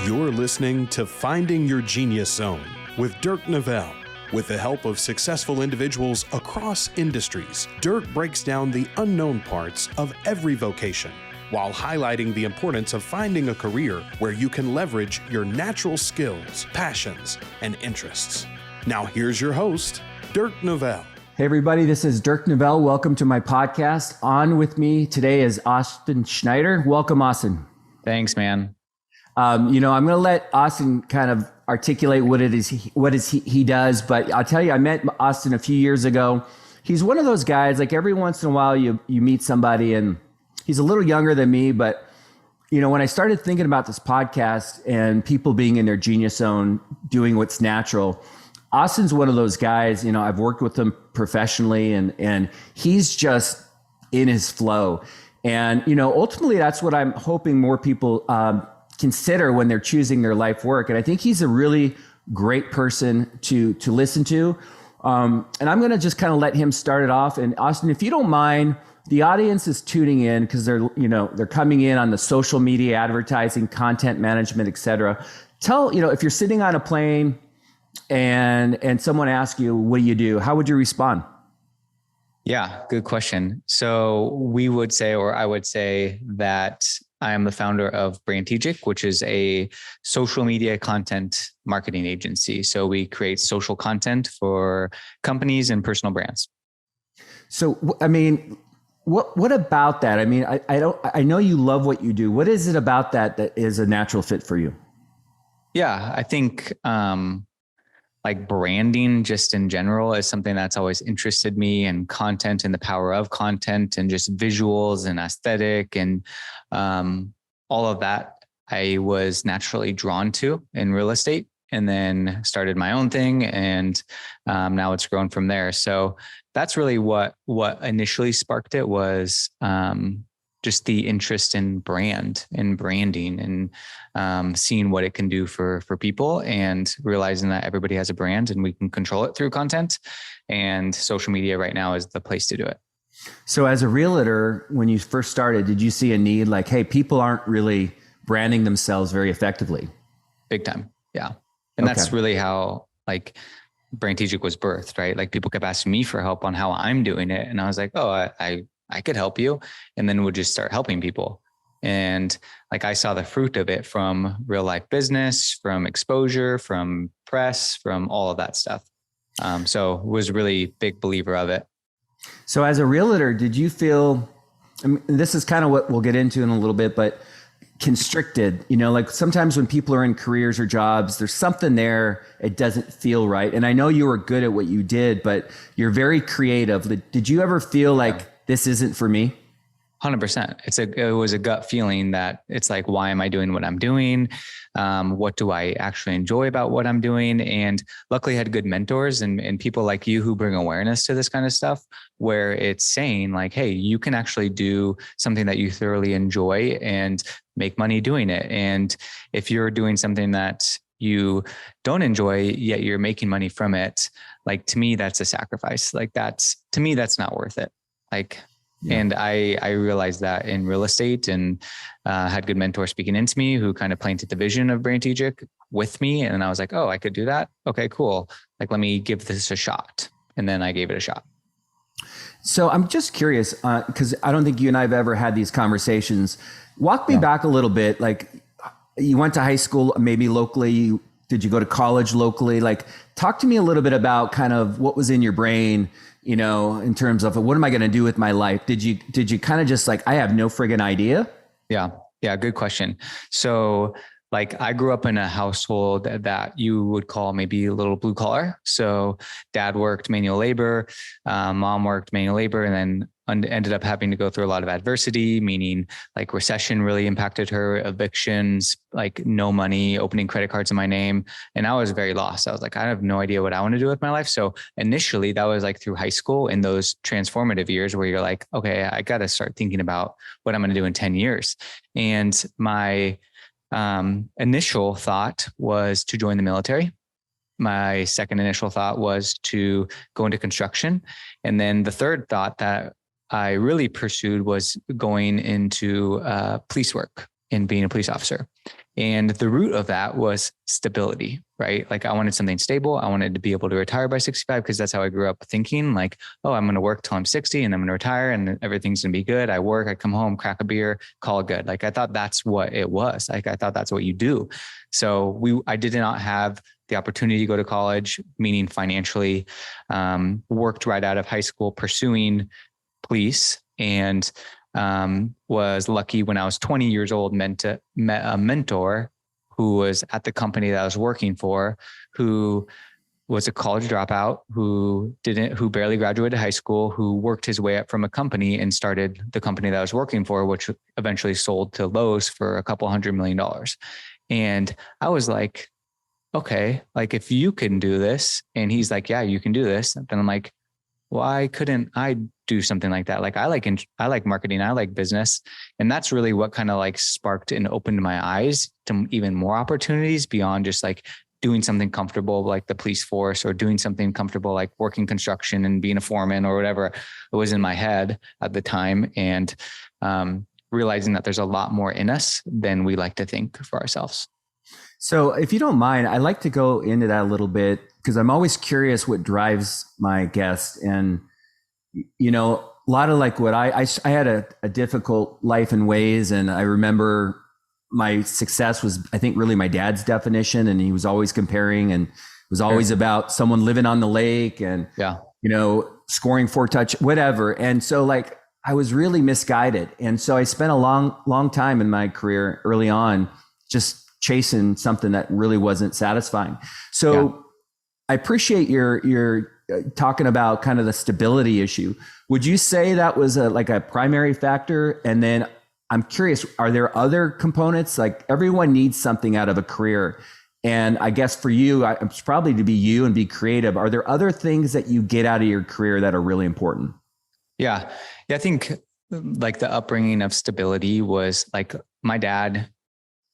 You're listening to Finding Your Genius Zone with Dirk Neville. With the help of successful individuals across industries, Dirk breaks down the unknown parts of every vocation while highlighting the importance of finding a career where you can leverage your natural skills, passions, and interests. Now here's your host, Dirk Neville. Hey everybody, this is Dirk Neville. Welcome to my podcast. On with me today is Austin Schneider. Welcome, Austin. Thanks, man. I'm going to let Austin kind of articulate what he does, but I'll tell you, I met Austin a few years ago. He's one of those guys, like every once in a while you meet somebody and he's a little younger than me, but when I started thinking about this podcast and people being in their genius zone, doing what's natural, Austin's one of those guys, I've worked with him professionally and he's just in his flow. And, ultimately that's what I'm hoping more people consider when they're choosing their life work. And I think he's a really great person to listen to. And I'm going to just kind of let him start it off. And Austin, if you don't mind, the audience is tuning in because they're coming in on the social media, advertising, content management, et cetera. Tell, if you're sitting on a plane and someone asks you, what do? How would you respond? Yeah, good question. So I would say that I am the founder of Brantegic, which is a social media content marketing agency. So we create social content for companies and personal brands. So, what about that? I know you love what you do. What is it about that is a natural fit for you? Yeah, I think, like branding just in general is something that's always interested me, and content and the power of content and just visuals and aesthetic and all of that I was naturally drawn to in real estate, and then started my own thing. And now it's grown from there. So that's really what initially sparked it was just the interest in brand and branding and seeing what it can do for people, and realizing that everybody has a brand and we can control it through content, and social media right now is the place to do it. So as a realtor, when you first started, did you see a need like, hey, people aren't really branding themselves very effectively? Big time. Yeah. And that's really how like Brantegic was birthed, right? Like people kept asking me for help on how I'm doing it. And I was like, oh, I could help you. And then we'll just start helping people. And like, I saw the fruit of it from real life business, from exposure, from press, from all of that stuff. So was a really big believer of it. So as a realtor, did you feel, this is kind of what we'll get into in a little bit, but constricted, like sometimes when people are in careers or jobs, there's something there, it doesn't feel right. And I know you were good at what you did, but you're very creative. Did you ever feel like this isn't for me? 100%. It was a gut feeling that it's like, why am I doing what I'm doing? What do I actually enjoy about what I'm doing? And luckily I had good mentors and people like you who bring awareness to this kind of stuff, where it's saying like, hey, you can actually do something that you thoroughly enjoy and make money doing it. And if you're doing something that you don't enjoy, yet you're making money from it, like to me, that's a sacrifice. Like that's not worth it. Like, yeah. And I realized that in real estate, and had good mentors speaking into me who kind of planted the vision of Brantegic with me. And I was like, oh, I could do that. Okay, cool. Like, let me give this a shot. And then I gave it a shot. So I'm just curious, because I don't think you and I have ever had these conversations. Walk me back a little bit. Like, you went to high school, maybe locally. Did you go to college locally? Like, talk to me a little bit about kind of what was in your brain, in terms of what am I going to do with my life? Did you kind of just like, I have no friggin' idea? Yeah. Good question. So like I grew up in a household that you would call maybe a little blue collar. So dad worked manual labor, mom worked manual labor, and then ended up having to go through a lot of adversity, meaning like recession really impacted her, evictions, like no money, opening credit cards in my name. And I was very lost. I was like, I have no idea what I want to do with my life. So initially that was like through high school, in those transformative years where you're like, okay, I got to start thinking about what I'm going to do in 10 years. And my initial thought was to join the military. My second initial thought was to go into construction. And then the third thought that I really pursued was going into police work. in being a police officer. And the root of that was stability, right? Like I wanted something stable. I wanted to be able to retire by 65 because that's how I grew up thinking like, oh, I'm going to work till I'm 60 and I'm going to retire and everything's going to be good. I work, I come home, crack a beer, call it good. Like I thought that's what it was. Like I thought that's what you do. So I did not have the opportunity to go to college, meaning financially, worked right out of high school pursuing police, and was lucky when I was 20 years old, met a mentor who was at the company that I was working for, who was a college dropout, who barely graduated high school, who worked his way up from a company and started the company that I was working for, which eventually sold to Lowe's for a couple $100 million. And I was like, okay, like if you can do this, and he's like, yeah, you can do this. Then I'm like, why couldn't I do something like that? Like I like marketing, I like business. And that's really what kind of like sparked and opened my eyes to even more opportunities beyond just like doing something comfortable like the police force, or doing something comfortable like working construction and being a foreman or whatever it was in my head at the time. And realizing that there's a lot more in us than we like to think for ourselves. So if you don't mind, I'd like to go into that a little bit because I'm always curious what drives my guests. And, you know, a lot of like what I had a difficult life in ways. And I remember my success was, I think, really my dad's definition. And he was always comparing, and it was always about someone living on the lake and, you know, scoring 4 touch, whatever. And so like, I was really misguided. And so I spent a long time in my career early on, just chasing something that really wasn't satisfying. So I appreciate your talking about kind of the stability issue. Would you say that was like a primary factor? And then I'm curious, are there other components? Like everyone needs something out of a career. And I guess for you, it's probably to be you and be creative. Are there other things that you get out of your career that are really important? Yeah. I think like the upbringing of stability was like my dad,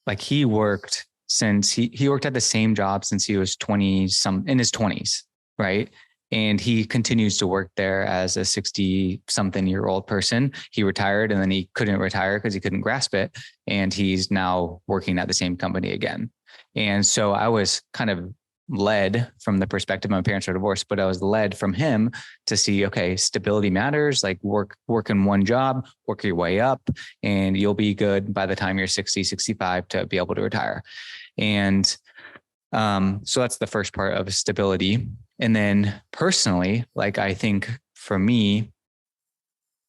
like he worked since he worked at the same job since he was in his 20s. Right. And he continues to work there as a 60-something-year-old person. He retired and then he couldn't retire because he couldn't grasp it. And he's now working at the same company again. And so I was kind of led from the perspective, my parents are divorced, but I was led from him to see, okay, stability matters, like work in one job, work your way up, and you'll be good by the time you're 60, 65 to be able to retire. And so that's the first part of stability. And then personally, like I think for me,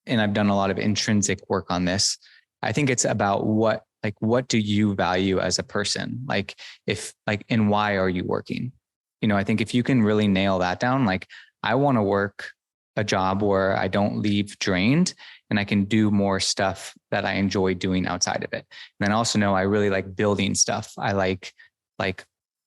and I've done a lot of intrinsic work on this, I think it's about what do you value as a person? Like and why are you working? You know, I think if you can really nail that down, like I want to work a job where I don't leave drained and I can do more stuff that I enjoy doing outside of it. And then I also know I really like building stuff. I like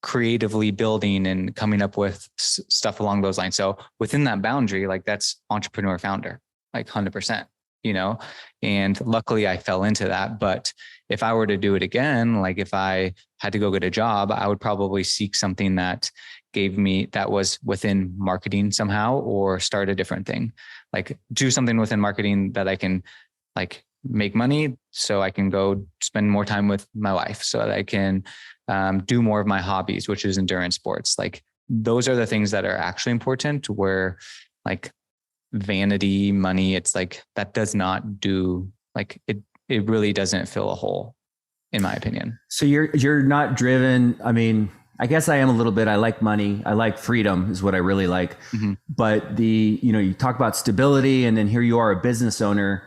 creatively building and coming up with stuff along those lines. So within that boundary, like that's entrepreneur founder, like 100%, you know, and luckily I fell into that. But if I were to do it again, like if I had to go get a job, I would probably seek something that was within marketing somehow, or start a different thing, like do something within marketing that I can like make money so I can go spend more time with my wife, so that I can do more of my hobbies, which is endurance sports. Like those are the things that are actually important, where like vanity, money, it's like that does not do, like it really doesn't fill a hole, in my opinion. So you're not driven. I mean, I guess I am a little bit. I like money. I like freedom is what I really like. Mm-hmm. But you talk about stability, and then here you are, a business owner.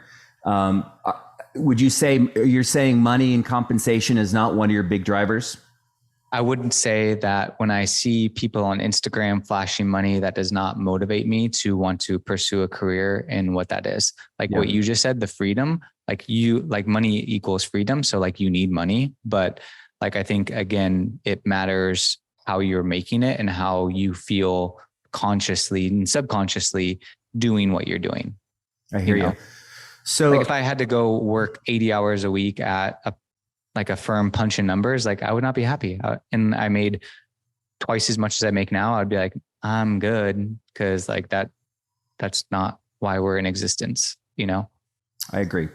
Would you say you're saying money and compensation is not one of your big drivers? I wouldn't say that. When I see people on Instagram flashing money, that does not motivate me to want to pursue a career in what that is. Like what you just said, the freedom, like money equals freedom. So like you need money, but like, I think again, it matters how you're making it and how you feel consciously and subconsciously doing what you're doing. I hear you. So like if I had to go work 80 hours a week at a firm punching numbers, like I would not be happy. And I made twice as much as I make now, I'd be like, I'm good. Cause like that's not why we're in existence, you know? I agree.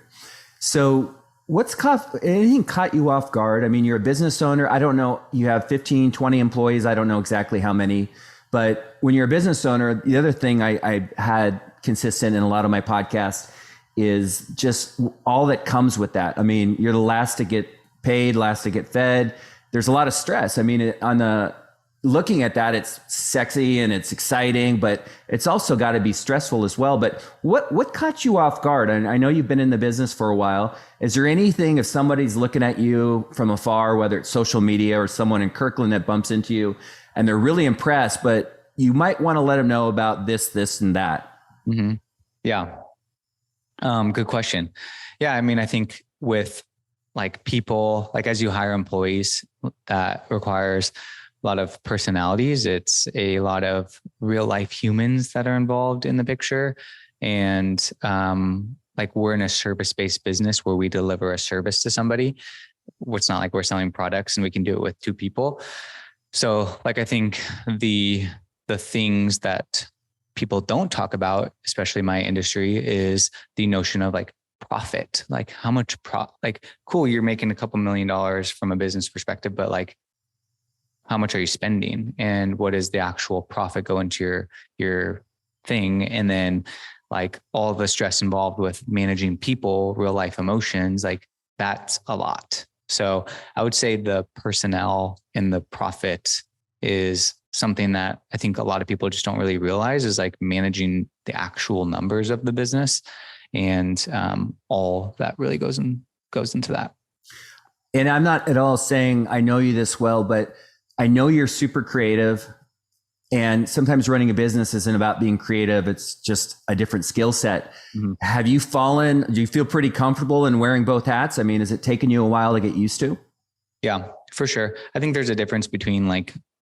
So Anything caught you off guard? I mean, you're a business owner. I don't know. You have 15, 20 employees. I don't know exactly how many, but when you're a business owner, the other thing I had consistent in a lot of my podcasts is just all that comes with that. I mean, you're the last to get paid, last to get fed. There's a lot of stress. I mean, looking at that, it's sexy and it's exciting, but it's also got to be stressful as well. But what caught you off guard? And I know you've been in the business for a while. Is there anything, if somebody's looking at you from afar, whether it's social media or someone in Kirkland that bumps into you and they're really impressed, but you might want to let them know about this, and that? Mm-hmm. Yeah. Good question. Yeah. I mean, I think with like people, like as you hire employees, that requires a lot of personalities. It's a lot of real life humans that are involved in the picture. And like we're in a service-based business where we deliver a service to somebody. It's not like we're selling products and we can do it with two people. So like, I think the things that people don't talk about, especially my industry, is the notion of like profit. Like how much like, cool, you're making a couple $1 million from a business perspective, but like, how much are you spending and what is the actual profit go into your thing? And then like all the stress involved with managing people, real life emotions, like that's a lot. So I would say the personnel and the profit is something that I think a lot of people just don't really realize is like managing the actual numbers of the business. And all that really goes into that. And I'm not at all saying I know you this well, but I know you're super creative, and sometimes running a business isn't about being creative. It's just a different skill set. Mm-hmm. Do you feel pretty comfortable in wearing both hats? I mean, has it taken you a while to get used to? Yeah, for sure. I think there's a difference between like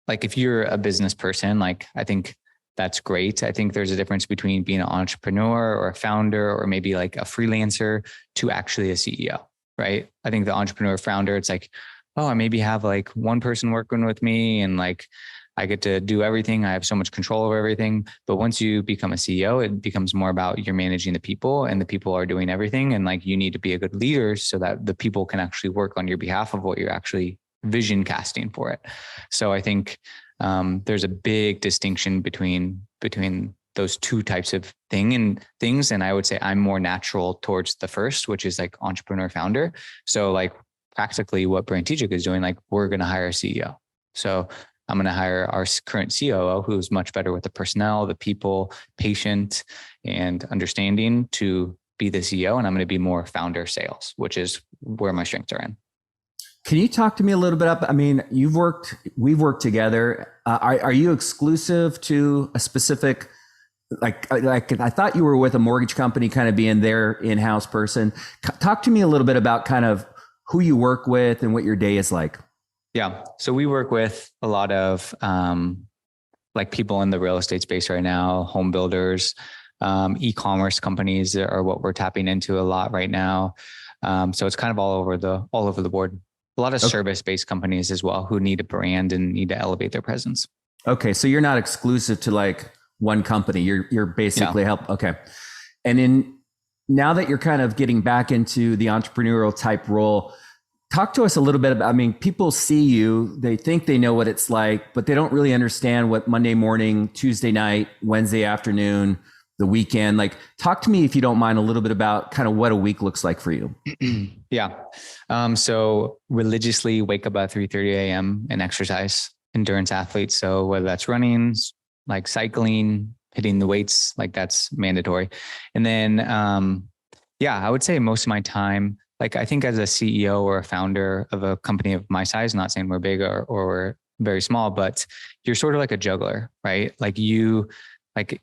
if you're a business person, like I think that's great. I think there's a difference between being an entrepreneur or a founder or maybe like a freelancer to actually a CEO, right? I think the entrepreneur founder, it's like, oh, I maybe have like one person working with me and like I get to do everything. I have so much control over everything. But once you become a CEO, it becomes more about you're managing the people and the people are doing everything. And like you need to be a good leader so that the people can actually work on your behalf of what you're actually vision casting for it. So I think there's a big distinction between those two types of things. And I would say I'm more natural towards the first, which is like entrepreneur founder. So like practically what Brantegic is doing, like we're going to hire a CEO. So I'm going to hire our current COO, who's much better with the personnel, the people, patient, and understanding to be the CEO. And I'm going to be more founder sales, which is where my strengths are in. Can you talk to me a little bit up? I mean, we've worked together. Are you exclusive to a specific, like I thought you were with a mortgage company, kind of being their in-house person. Talk to me a little bit about kind of who you work with and what your day is like. Yeah. So we work with a lot of like people in the real estate space right now, home builders, e-commerce companies are what we're tapping into a lot right now. So it's kind of all over the board. A lot of service-based companies as well who need a brand and need to elevate their presence. Okay. So you're not exclusive to like one company. You're basically help. Okay. And now that you're kind of getting back into the entrepreneurial type role, talk to us a little bit about, I mean, people see you, they think they know what it's like, but they don't really understand what Monday morning, Tuesday night, Wednesday afternoon, the weekend, like talk to me, if you don't mind, a little bit about kind of what a week looks like for you. Yeah. So religiously wake up at 3:30 a.m. and exercise, endurance athlete. So whether that's running, like cycling, hitting the weights, like that's mandatory. And then, I would say most of my time, like I think as a CEO or a founder of a company of my size, not saying we're big or we're very small, but you're sort of like a juggler, right? Like you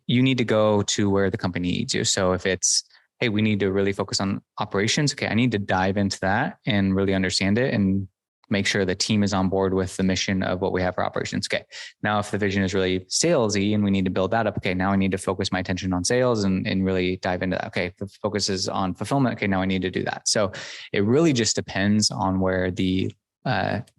need to go to where the company needs you. So if it's, hey, we need to really focus on operations. Okay. I need to dive into that and really understand it and make sure the team is on board with the mission of what we have for operations. Okay. Now, if the vision is really salesy and we need to build that up, okay, now I need to focus my attention on sales and really dive into that. Okay. If the focus is on fulfillment, okay, now I need to do that. So it really just depends on where the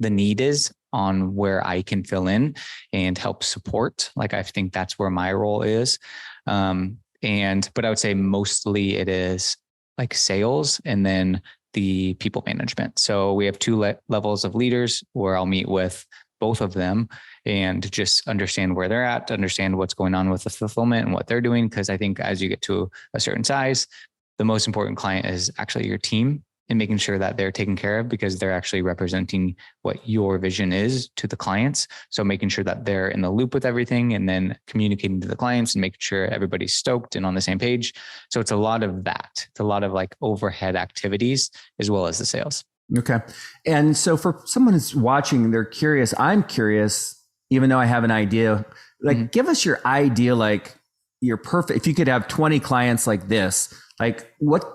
need is, on where I can fill in and help support. Like, I think that's where my role is. But I would say mostly it is like sales, and then the people management. So we have two levels of leaders where I'll meet with both of them and just understand where they're at, understand what's going on with the fulfillment and what they're doing. Because I think as you get to a certain size, the most important client is actually your team and making sure that they're taken care of because they're actually representing what your vision is to the clients. So making sure that they're in the loop with everything and then communicating to the clients and making sure everybody's stoked and on the same page. So it's a lot of that. It's a lot of like overhead activities as well as the sales. Okay. And so for someone who's watching, they're curious. I'm curious, even though I have an idea, like give us your idea, like your perfect, if you could have 20 clients like this, like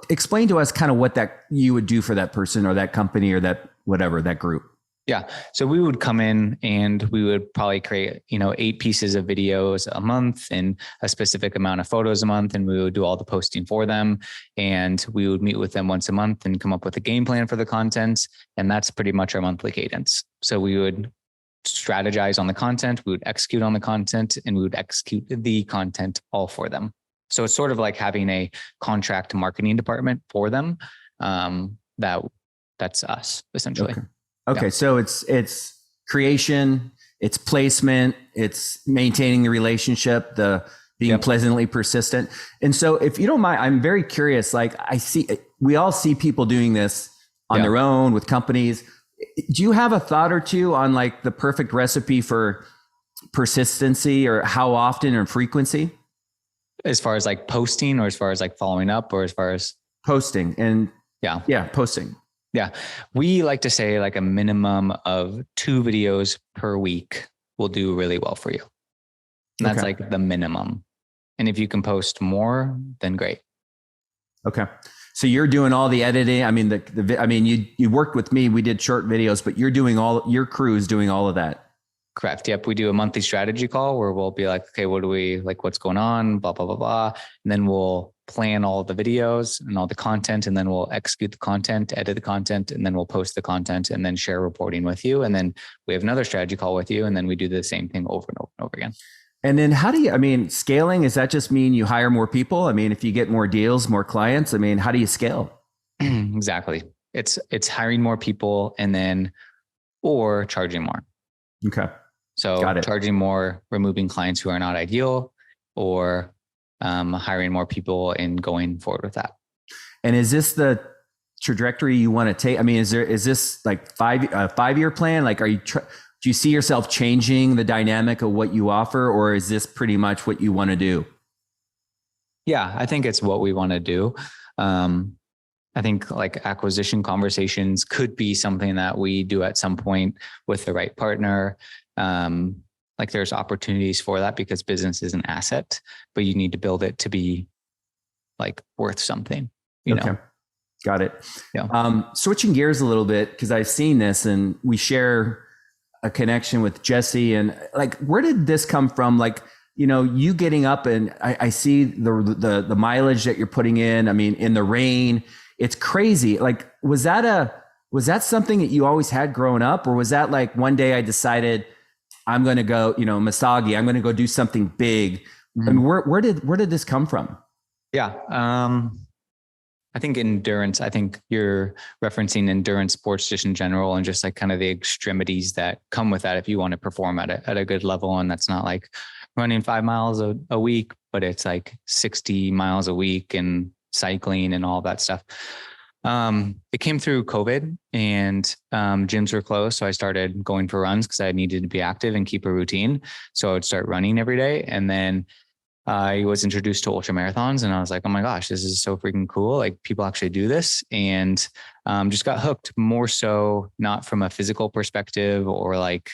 explain to us kind of what that you would do for that person or that company or that whatever, that group. Yeah. So we would come in and we would probably create, 8 pieces of videos a month and a specific amount of photos a month. And we would do all the posting for them. And we would meet with them once a month and come up with a game plan for the content. And that's pretty much our monthly cadence. So we would strategize on the content, we would execute on the content, and we would execute the content all for them. So it's sort of like having a contract marketing department for them. That's us essentially. Okay. Yeah. So it's creation, it's placement, it's maintaining the relationship, the being pleasantly persistent. And so if you don't mind, I'm very curious, like we all see people doing this on their own with companies. Do you have a thought or two on like the perfect recipe for persistency or how often or frequency? As far as like posting or as far as like following up or as far as posting and posting. Yeah. We like to say like a minimum of 2 videos per week will do really well for you. And that's like the minimum. And if you can post more, then great. Okay. So you're doing all the editing. I mean, you worked with me, we did short videos, but your crew is doing all of that. Correct. Yep. We do a monthly strategy call where we'll be like, okay, what's going on, blah, blah, blah, blah. And then we'll plan all the videos and all the content, and then we'll execute the content, edit the content, and then we'll post the content and then share reporting with you. And then we have another strategy call with you. And then we do the same thing over and over and over again. And then scaling, does that just mean you hire more people? I mean, if you get more deals, more clients, how do you scale? Exactly. It's hiring more people or charging more. Okay. So charging more, removing clients who are not ideal, or hiring more people and going forward with that. And is this the trajectory you want to take? I mean, is this like 5-year plan? Like, do you see yourself changing the dynamic of what you offer, or is this pretty much what you want to do? Yeah, I think it's what we want to do. I think like acquisition conversations could be something that we do at some point with the right partner. Like there's opportunities for that because business is an asset, but you need to build it to be like worth something, you know? Got it. Yeah. Switching gears a little bit, because I've seen this and we share a connection with Jesse, and like, where did this come from? Like, you getting up and I see the mileage that you're putting in. I mean, in the rain, it's crazy. Like, was that something that you always had growing up, or was that like one day I decided I'm going to go, Misagi, I'm going to go do something big? Mm-hmm. I mean, where did this come from? Yeah. I think endurance, I think you're referencing endurance sports just in general, and just like kind of the extremities that come with that if you want to perform at a good level. And that's not like running 5 miles a week, but it's like 60 miles a week and cycling and all that stuff. It came through COVID and gyms were closed. So I started going for runs because I needed to be active and keep a routine. So I would start running every day. And then I was introduced to ultra marathons, and I was like, oh my gosh, this is so freaking cool. Like, people actually do this, and just got hooked, more so not from a physical perspective or like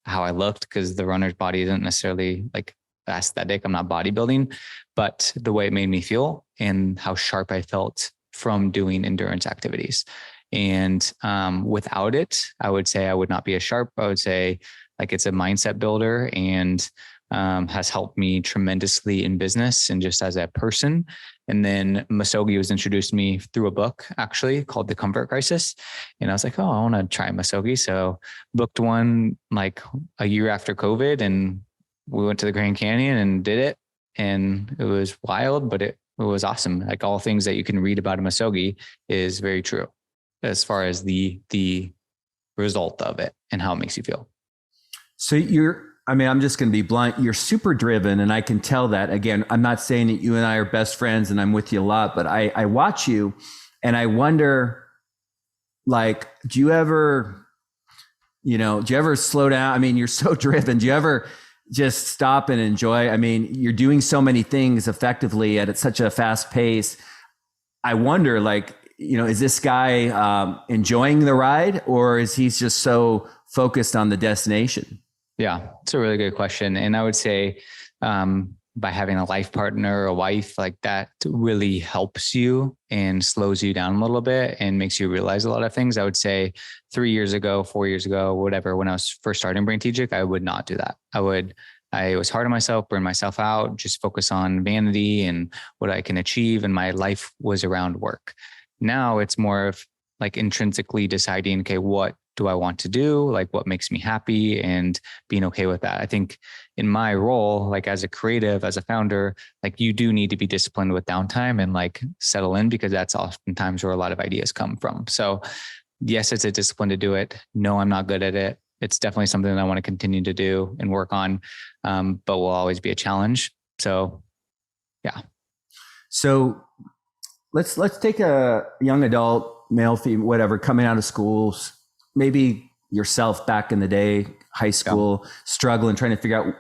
how I looked, because the runner's body isn't necessarily like aesthetic. I'm not bodybuilding, but the way it made me feel and how sharp I felt from doing endurance activities. And without it, I would say I would not be as sharp. I would say like it's a mindset builder, and has helped me tremendously in business and just as a person. And then Misogi was introduced to me through a book actually called The Comfort Crisis. And I was like, oh, I want to try Misogi. So booked one like a year after COVID, and we went to the Grand Canyon and did it. And it was wild, but it was awesome. Like, all things that you can read about a Misogi is very true. as far as the result of it and how it makes you feel. So I'm just going to be blunt. You're super driven, and I can tell that. Again, I'm not saying that you and I are best friends and I'm with you a lot, but I watch you and I wonder, like, do you ever slow down? I mean, you're so driven. Do you ever just stop and enjoy? I mean, you're doing so many things effectively at such a fast pace. I wonder, like, is this guy enjoying the ride, or is he just so focused on the destination? Yeah, it's a really good question. And I would say by having a life partner or a wife, like, that really helps you and slows you down a little bit and makes you realize a lot of things. I would say 3 years ago, 4 years ago, whatever, when I was first starting Braintegic, I would not do that. I was hard on myself, burn myself out, just focus on vanity and what I can achieve. And my life was around work. Now it's more of like intrinsically deciding, okay, what do I want to do? Like, what makes me happy, and being okay with that. I think in my role, like as a creative, as a founder, like, you do need to be disciplined with downtime and like settle in, because that's oftentimes where a lot of ideas come from. So yes, it's a discipline to do it. No, I'm not good at it. It's definitely something that I want to continue to do and work on, but will always be a challenge. So yeah. So let's take a young adult, male, female, whatever, coming out of schools, maybe yourself back in the day, high school, struggling, trying to figure out,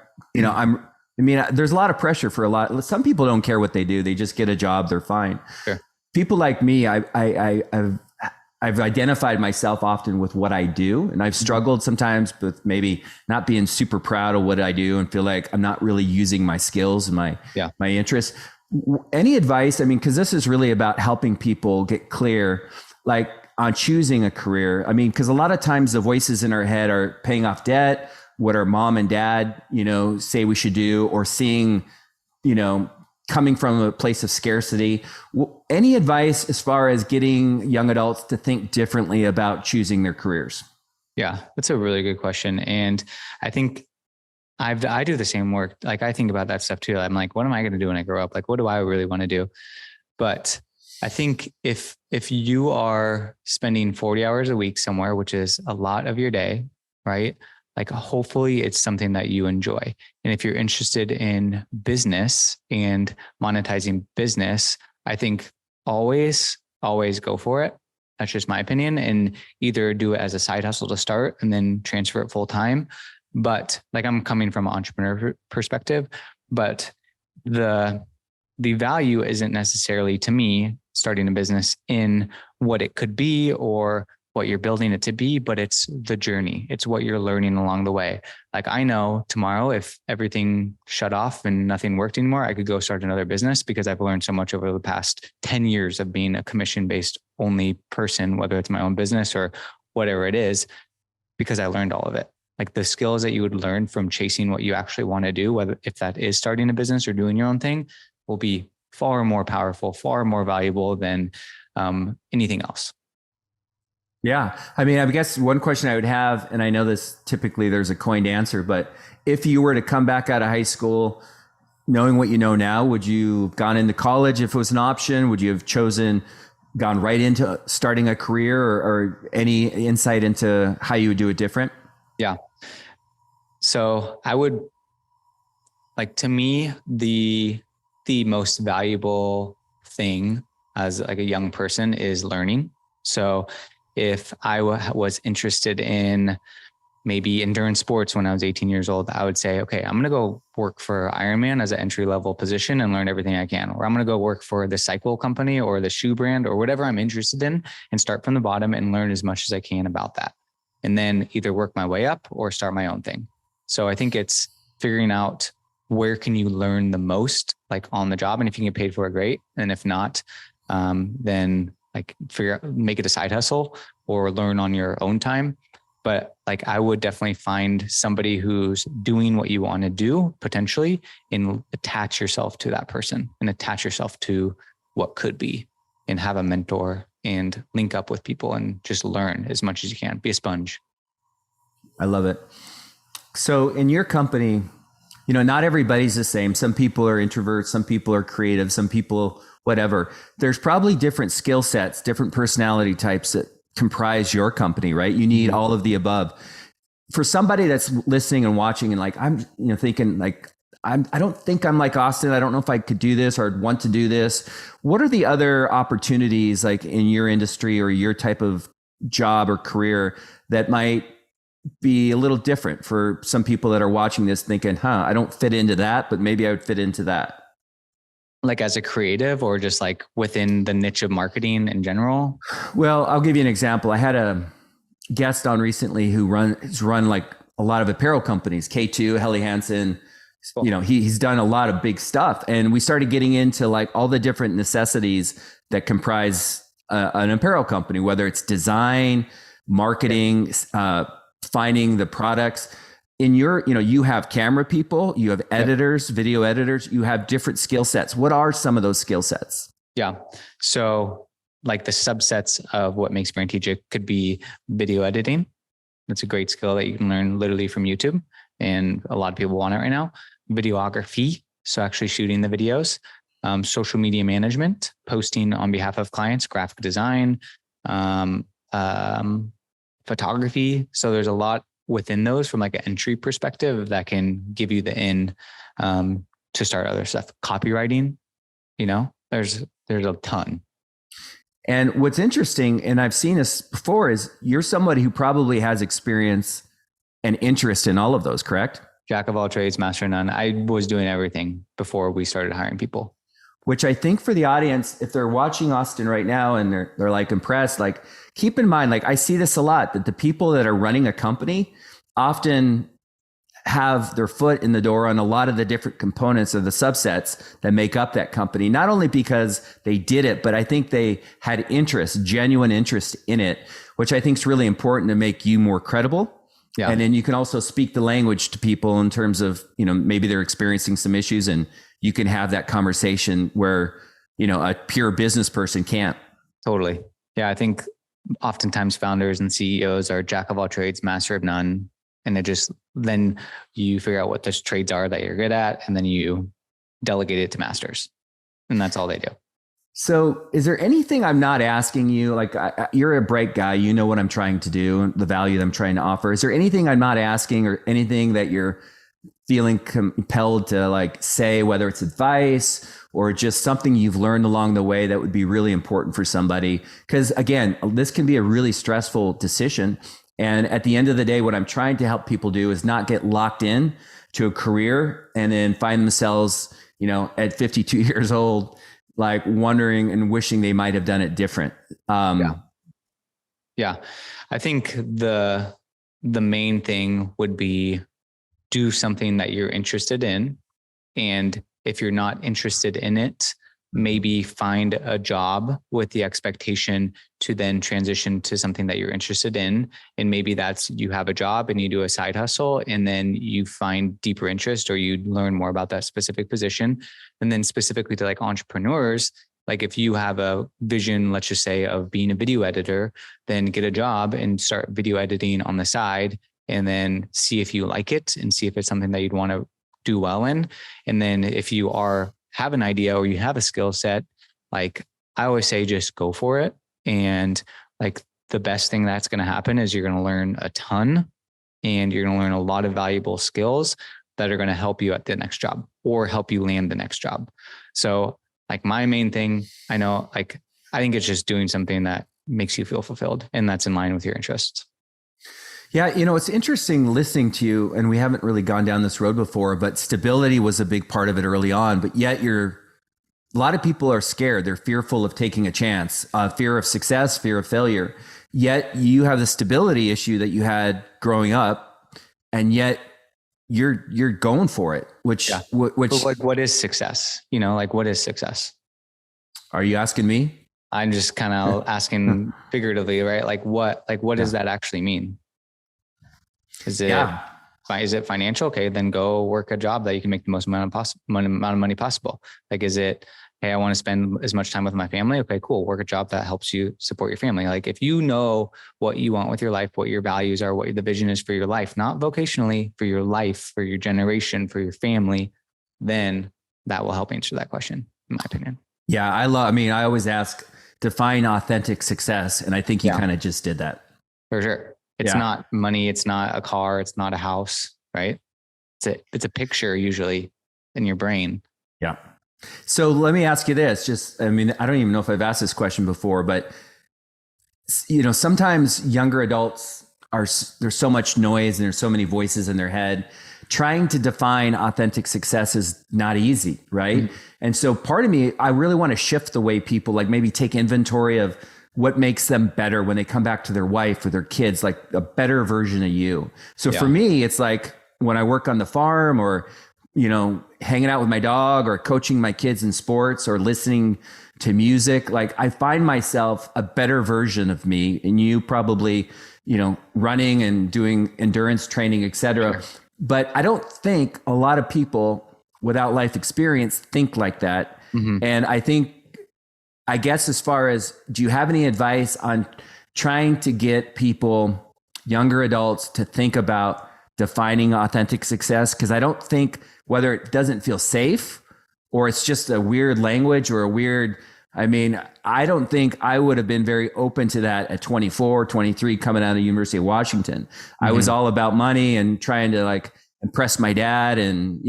there's a lot of pressure for some people don't care what they do. They just get a job. They're fine. Sure. People like me, I've identified myself often with what I do, and I've struggled sometimes with maybe not being super proud of what I do and feel like I'm not really using my skills and my interests. Any advice? I mean, because this is really about helping people get clear, like, on choosing a career. I mean, because a lot of times the voices in our head are paying off debt, what our mom and dad, say we should do, or seeing, coming from a place of scarcity. Any advice as far as getting young adults to think differently about choosing their careers? Yeah, that's a really good question. And I think I do the same work. Like, I think about that stuff too. I'm like, what am I going to do when I grow up? Like, what do I really want to do? But I think if you are spending 40 hours a week somewhere, which is a lot of your day, right? Like, hopefully it's something that you enjoy. And if you're interested in business and monetizing business, I think always go for it. That's just my opinion. And either do it as a side hustle to start and then transfer it full time. But like, I'm coming from an entrepreneur perspective, but the value isn't necessarily, to me, starting a business in what it could be or what you're building it to be, but it's the journey. It's what you're learning along the way. Like, I know tomorrow, if everything shut off and nothing worked anymore, I could go start another business, because I've learned so much over the past 10 years of being a commission-based only person, whether it's my own business or whatever it is, because I learned all of it. Like, the skills that you would learn from chasing what you actually want to do, whether if that is starting a business or doing your own thing, will be far more powerful, far more valuable than anything else. Yeah. I mean, I guess one question I would have, and I know this typically there's a coined answer, but if you were to come back out of high school, knowing what you know now, would you have gone into college if it was an option? Would you have gone right into starting a career, or any insight into how you would do it different? Yeah. So I would, like, to me, the most valuable thing as like a young person is learning. So if I was interested in maybe endurance sports when I was 18 years old, I would say, okay, I'm going to go work for Ironman as an entry-level position and learn everything I can. Or I'm going to go work for the cycle company or the shoe brand or whatever I'm interested in, and start from the bottom and learn as much as I can about that. And then either work my way up or start my own thing. So I think it's figuring out where can you learn the most, like on the job. And if you can get paid for it, great. And if not, then like make it a side hustle or learn on your own time. But like, I would definitely find somebody who's doing what you want to do potentially, and attach yourself to that person and attach yourself to what could be, and have a mentor and link up with people and just learn as much as you can. Be a sponge. I love it. So in your company, you know, not everybody's the same. Some people are introverts, some people are creative, some people, whatever. There's probably different skill sets, different personality types that comprise your company, right? You need all of the above. For somebody that's listening and watching and like, I'm, thinking like, I don't think I'm like Austin. I don't know if I could do this or I'd want to do this. What are the other opportunities like in your industry or your type of job or career that might be a little different for some people that are watching this thinking, I don't fit into that, but maybe I would fit into that? Like as a creative or just like within the niche of marketing in general? Well, I'll give you an example. I had a guest on recently who has run like a lot of apparel companies, K2, Helly Hansen. Cool. He's done a lot of big stuff. And we started getting into like all the different necessities that comprise an apparel company, whether it's design, marketing, finding the products. In your, you have camera people, you have editors, video editors, you have different skill sets. What are some of those skill sets? Yeah. So like the subsets of what makes Brainteacher could be video editing. That's a great skill that you can learn literally from YouTube. And a lot of people want it right now. Videography. So actually shooting the videos, social media management, posting on behalf of clients, graphic design, photography. So there's a lot within those from like an entry perspective that can give you the in to start other stuff. Copywriting, there's a ton. And what's interesting, and I've seen this before, is you're somebody who probably has experience and interest in all of those, correct? Jack of all trades, master of none. I was doing everything before we started hiring people. Which I think for the audience, if they're watching Austin right now and they're like impressed, like keep in mind, like I see this a lot, that the people that are running a company often have their foot in the door on a lot of the different components of the subsets that make up that company, not only because they did it, but I think they had interest, genuine interest in it, which I think is really important to make you more credible. Yeah. And then you can also speak the language to people in terms of, maybe they're experiencing some issues and you can have that conversation where, a pure business person can't. Totally. Yeah. I think oftentimes founders and CEOs are jack of all trades, master of none. And then you figure out what those trades are that you're good at, and then you delegate it to masters. And that's all they do. So is there anything I'm not asking you? Like you're a bright guy, you know what I'm trying to do and the value that I'm trying to offer. Is there anything I'm not asking or anything that you're feeling compelled to like say, whether it's advice or just something you've learned along the way that would be really important for somebody? Because again, this can be a really stressful decision. And at the end of the day, what I'm trying to help people do is not get locked in to a career and then find themselves, at 52 years old, like wondering and wishing they might have done it different. Yeah. I think the main thing would be do something that you're interested in. And if you're not interested in it, maybe find a job with the expectation to then transition to something that you're interested in. And maybe that's, you have a job and you do a side hustle and then you find deeper interest or you learn more about that specific position. And then specifically to like entrepreneurs, like if you have a vision, let's just say, of being a video editor, then get a job and start video editing on the side and then see if you like it and see if it's something that you'd want to do well in. And then if you have an idea or you have a skill set, like I always say, just go for it. And like the best thing that's going to happen is you're going to learn a ton and you're going to learn a lot of valuable skills that are going to help you at the next job or help you land the next job. So like my main thing, I think it's just doing something that makes you feel fulfilled and that's in line with your interests. Yeah. It's interesting listening to you, and we haven't really gone down this road before, but stability was a big part of it early on, but yet a lot of people are scared. They're fearful of taking a chance, fear of success, fear of failure. Yet you have the stability issue that you had growing up, and yet you're going for it, which like, what is success? What is success? Are you asking me? I'm just kind of asking figuratively, right? What does that actually mean? Is it financial? Okay, then go work a job that you can make the most amount of money possible. Like, is it, hey, I want to spend as much time with my family? Okay, cool. Work a job that helps you support your family. Like if you know what you want with your life, what your values are, what the vision is for your life, not vocationally, for your life, for your generation, for your family, then that will help answer that question, in my opinion. Yeah, I always ask, define authentic success. And I think you kind of just did that. For sure. It's not money. It's not a car. It's not a house, right? It's a picture usually in your brain. Yeah. So let me ask you this. I don't even know if I've asked this question before, but sometimes younger adults there's so much noise and there's so many voices in their head. Trying to define authentic success is not easy, right? Mm-hmm. And so part of me, I really want to shift the way people like maybe take inventory of what makes them better when they come back to their wife or their kids, like a better version of you. So for me, it's like when I work on the farm or, hanging out with my dog or coaching my kids in sports or listening to music, like I find myself a better version of me, and you probably, running and doing endurance training, et cetera. Sure. But I don't think a lot of people without life experience think like that. Mm-hmm. And I guess as far as, do you have any advice on trying to get people, younger adults, to think about defining authentic success? Because I don't think, whether it doesn't feel safe or it's just a weird language or I don't think I would have been very open to that at 24, 23, coming out of the University of Washington. Mm-hmm. I was all about money and trying to like impress my dad and,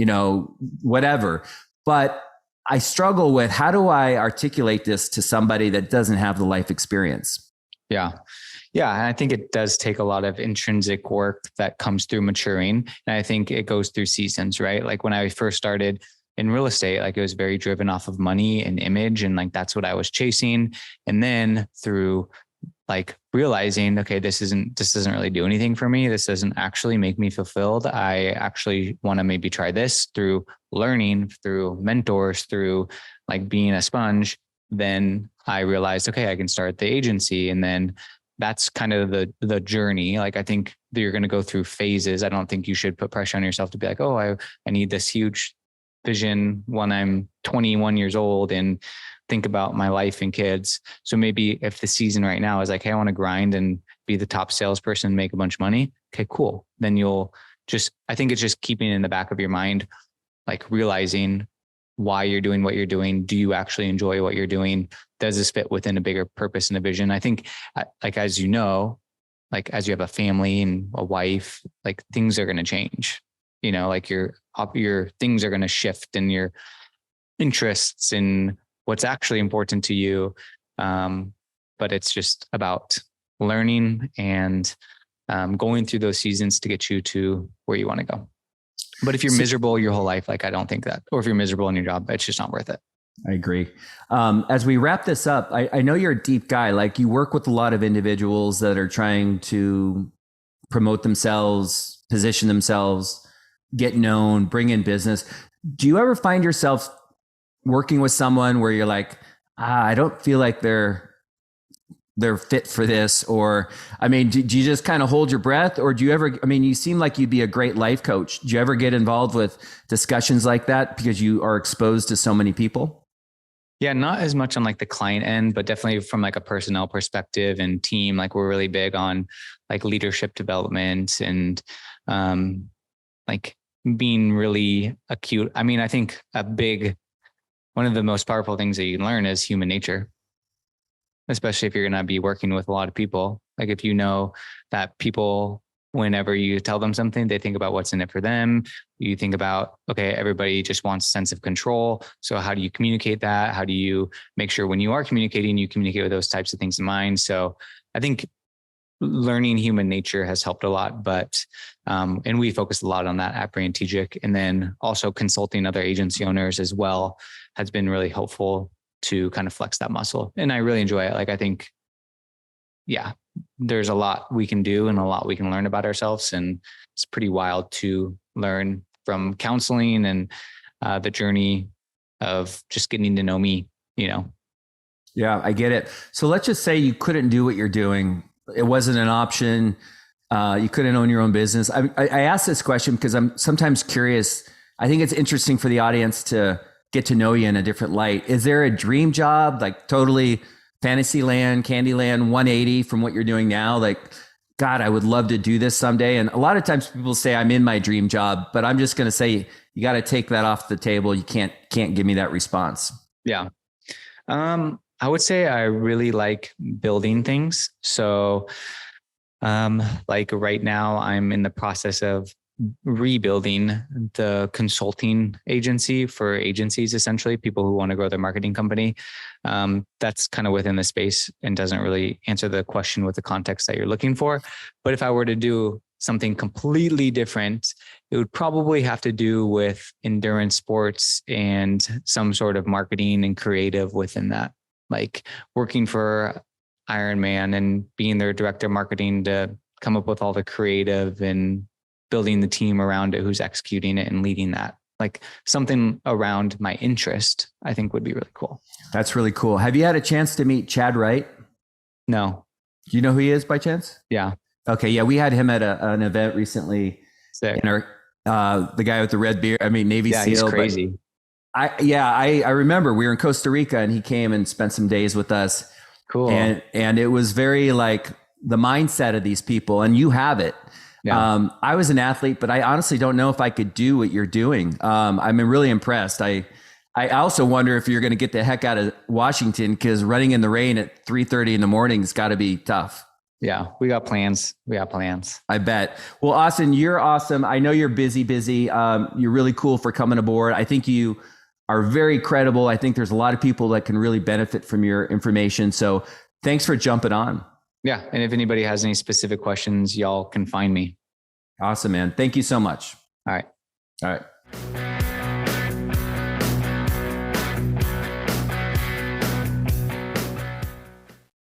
whatever. But I struggle with, how do I articulate this to somebody that doesn't have the life experience? Yeah. Yeah. And I think it does take a lot of intrinsic work that comes through maturing. And I think it goes through seasons, right? Like when I first started in real estate, like it was very driven off of money and image. And like, that's what I was chasing. And then through like realizing, okay, this doesn't really do anything for me. This doesn't actually make me fulfilled. I actually want to maybe try this, through learning, through mentors, through like being a sponge. Then I realized, okay, I can start the agency. And then that's kind of the journey. Like, I think that you're going to go through phases. I don't think you should put pressure on yourself to be like, oh, I need this huge vision when I'm 21 years old and think about my life and kids. So maybe if the season right now is like, hey, I want to grind and be the top salesperson and make a bunch of money. Okay, cool. Then I think it's just keeping in the back of your mind, like realizing why you're doing what you're doing. Do you actually enjoy what you're doing? Does this fit within a bigger purpose and a vision? I think, like, as you as you have a family and a wife, like things are going to change, like your things are going to shift, and your interests and what's actually important to you. But it's just about learning and going through those seasons to get you to where you want to go. But if you're miserable your whole life, like I don't think that, or if you're miserable in your job, it's just not worth it. I agree. As we wrap this up, I know you're a deep guy. Like, you work with a lot of individuals that are trying to promote themselves, position themselves, get known, bring in business. Do you ever find yourself working with someone where you're like, I don't feel like they're fit for this? Or, do you just kind of hold your breath? Or do you ever, you seem like you'd be a great life coach. Do you ever get involved with discussions like that because you are exposed to so many people? Yeah, not as much on like the client end, but definitely from like a personnel perspective and team. Like, we're really big on like leadership development and like being really acute. I think one of the most powerful things that you can learn is human nature, especially if you're going to be working with a lot of people. Like, if you know that people, whenever you tell them something, they think about what's in it for them. You think about, okay, everybody just wants a sense of control. So how do you communicate that? How do you make sure when you are communicating, you communicate with those types of things in mind? So I think learning human nature has helped a lot, but, and we focus a lot on that at Brantegic. And then also consulting other agency owners as well has been really helpful to kind of flex that muscle. And I really enjoy it. Like, I think, there's a lot we can do and a lot we can learn about ourselves. And it's pretty wild to learn from counseling and the journey of just getting to know me, Yeah, I get it. So let's just say you couldn't do what you're doing. It wasn't an option. You couldn't own your own business. I ask this question because I'm sometimes curious. I think it's interesting for the audience to get to know you in a different light. Is there a dream job, like totally Fantasyland, Candyland 180 from what you're doing now? Like, God, I would love to do this someday. And a lot of times people say I'm in my dream job, but I'm just going to say, you got to take that off the table. You can't give me that response. Yeah. I would say I really like building things. So, like right now, I'm in the process of rebuilding the consulting agency for agencies, essentially people who want to grow their marketing company. That's kind of within the space and doesn't really answer the question with the context that you're looking for. But if I were to do something completely different, it would probably have to do with endurance sports and some sort of marketing and creative within that, like working for Ironman and being their director of marketing to come up with all the creative and building the team around it who's executing it and leading that. Like something around my interest, I think would be really cool. That's really cool. Have you had a chance to meet Chad Wright? No. Do you know who he is by chance? Yeah. Okay. Yeah. We had him at an event recently. Sick. In our, the guy with the red beard, Navy Yeah, SEAL. he's crazy. I remember we were in Costa Rica and he came and spent some days with us. Cool. And it was very like the mindset of these people, and you have it. Yeah. I was an athlete, but I honestly don't know if I could do what you're doing. I'm really impressed. I also wonder if you're going to get the heck out of Washington, because running in the rain at 3:30 in the morning has got to be tough. Yeah, we got plans. I bet. Well, Austin, you're awesome. I know you're busy. You're really cool for coming aboard. I think you are very credible. I think there's a lot of people that can really benefit from your information. So thanks for jumping on. Yeah. And if anybody has any specific questions, y'all can find me. Awesome, man. Thank you so much. All right. All right.